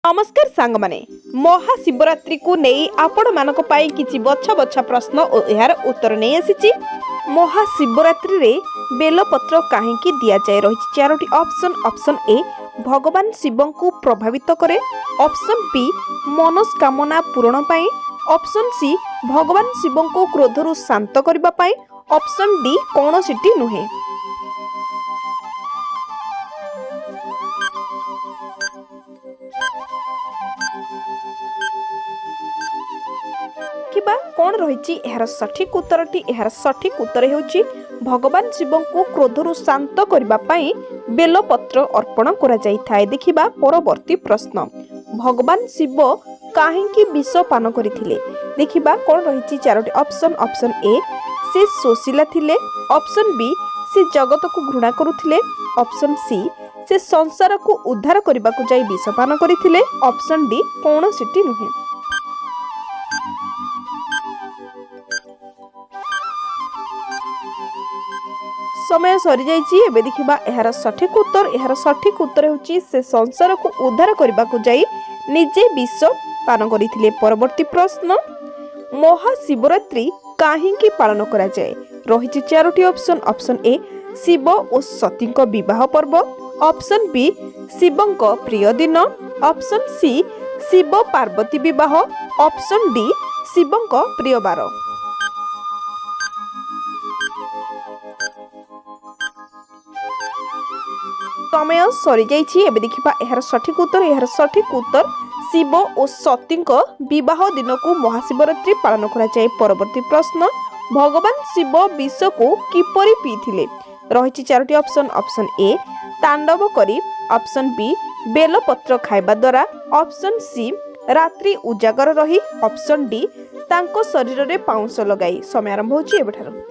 नमस्कार सांग माने महाशिवरात्रि को नहीं आपण मानक पाई किछि बछा बछा प्रश्न और यार उत्तर नहीं आसीछि। महाशिवरात्रि रे बेलपत्र काहेकि दिया जाय रही चारोटी ऑप्शन। ऑप्शन ए भगवान शिव को प्रभावित करे। ऑप्शन बी मनोस्कामना पूरण पाई। ऑप्शन सी भगवान शिव को क्रोधरु शांत करबा पाई। ऑप्शन डी कोनोसिटी नुहे। कौन रही यार सठिक उत्तरटी यार सठिक उत्तर होची भगवान शिव को क्रोधरु शांत करने बेलपत्र अर्पण करा जाई थाए। देखिबा परवर्ती प्रश्न भगवान शिव काहेकि विष पान करथिले। देखिबा कौन रही चारोटी ऑप्शन। ऑप्शन ए से सोशिला थिले। ऑप्शन बी से जगत को घृणा करुथिले। ऑप्शन सी से संसार को उद्धार करने को जाई विष पान करथिले। ऑप्शन डी कोनोसिटी नुहे। समय सरी जाइए। एबे देखिबा यार सठिक उत्तर। यार सठिक उत्तर होची से संसार को उद्धार करने को जाई निजे विष पान करथिले। परवर्ती प्रश्न महाशिवरात्रि काहेकि पालन करा जाए रही चारोटी ऑप्शन। ऑप्शन ए शिव और सती विवाह पर्व। ऑप्शन बी शिवंक प्रिय दिन। ऑप्शन सी शिव पार्वती विवाह। ऑप्शन डी शिवंक प्रिय बार। समय सरी जाइए। एबे देखिबा यार सठिक उत्तर। यार सठिक उत्तर शिव और सती विवाह दिन को महाशिवरात्रि पालन करा जाए। परवर्ती प्रश्न भगवान शिव विष को किपरि पीथिले रही चारोटी ऑप्शन। ऑप्शन ए तांडव करी। ऑप्शन बी बेलपत्र खाइबा द्वारा। ऑप्शन सी रात्रि उजागर रही। ऑप्शन डी तांको शरीर रे पाउंस लगाई। समय आरंभ होची एबेठारो।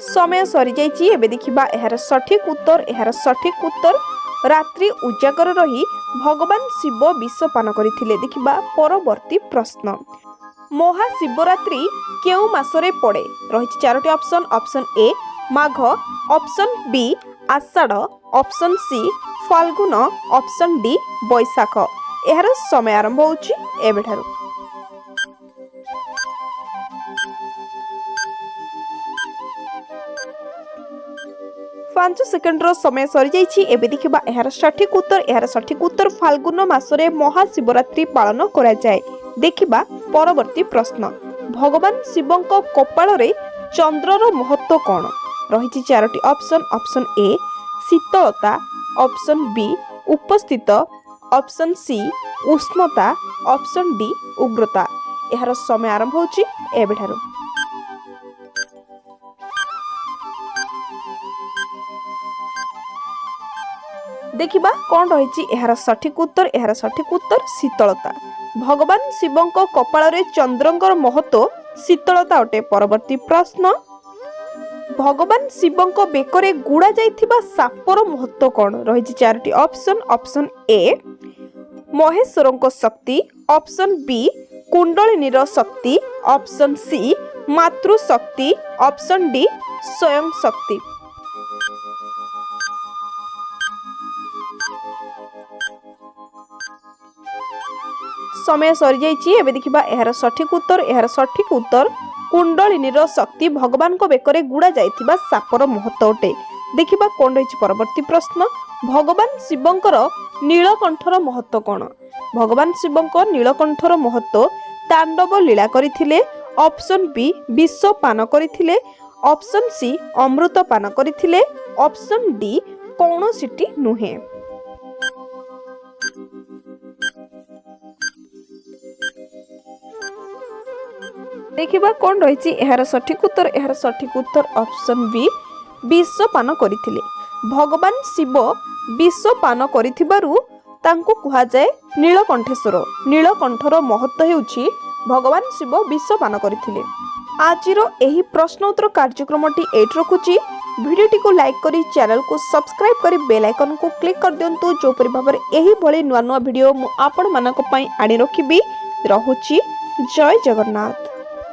समय सरी जाइए। एबे देखिबा यार सठिक उत्तर। यार सठिक उत्तर रात्रि उजागर रही भगवान शिव विष पान करथिले। देखिबा परवर्ती प्रश्न महाशिवरात्रि केउ मासरे पड़े रही चारोटी option. Option A Magh. Option B Ashadh. Option C Falgun. Option D Baishakh. यार समय आरंभ होची एबेठारो। 5 सेकेंड समय सरी जाइए। एबे देखिबा यार सठिक उत्तर। यार सठिक उत्तर फाल्गुन मासरे महाशिवरात्रि पालन करा जाए। देखिबा परवर्ती प्रश्न भगवान शिवंक कपाल रे चंद्रर महत्व कौन रही चारोटी ऑप्शन। ऑप्शन ए शीतलता। ऑप्शन बी उपस्थित। ऑप्शन सी उष्णता। ऑप्शन डी उग्रता। यार समय आरंभ होची एबेठारो। देखिबा कौन रही यार सठिक उत्तर। यार सठिक उत्तर शीतलता। भगवान शिवंक कपाल रे चंद्रंकर महत्व शीतलता अटे। परवर्ती प्रश्न भगवान शिवंक बेकरे गुड़ा जाइथिबा सापर महत्व कौन रही चारोटी ऑप्शन। ऑप्शन ए महेश्वरंक शक्ति। ऑप्शन बी कुंडलिनीर शक्ति। ऑप्शन सी मातृशक्ति। ऑप्शन डी स्वयं शक्ति। समय सरी जाइए। एबे देखिबा यार सठिक उत्तर। यार सठिक उत्तर कुंडलिनीर शक्ति भगवान को बेकरे गुड़ा जाइथिबा सापर महत्व अटे। देखिबा कौन रही परवर्ती प्रश्न भगवान शिवंकर नीलकंठर महत्व कौन। भगवान शिवंक नीलकंठर महत्व तांडव लीला करथिले। ऑप्शन बी विष पान करथिले। ऑप्शन सी अमृत पान करथिले। ऑप्शन डी कोनोसिटी नुहे। देखिबा कौन रही यार सठिक उत्तर। यार सठिक उत्तर ऑप्शन बी विष पान करथिले। भगवान शिव विष पान करिथिबारु तांको कुहा जाए नीलकंठेश्वर। नीलकंठर महत्व हेउछि भगवान शिव विष पान करथिले। आजिरो एही प्रश्न उत्तर कार्यक्रमटी एट रखुछि। वीडियोटी को लाइक करी चैनल को सब्सक्राइब करी बेल आइकन को क्लिक कर दियंतु जो परि भाबरे एही भली नुआ नुआ वीडियो मु आपण मानक पई आनी रखिबी। रहुछि जय जगन्नाथ।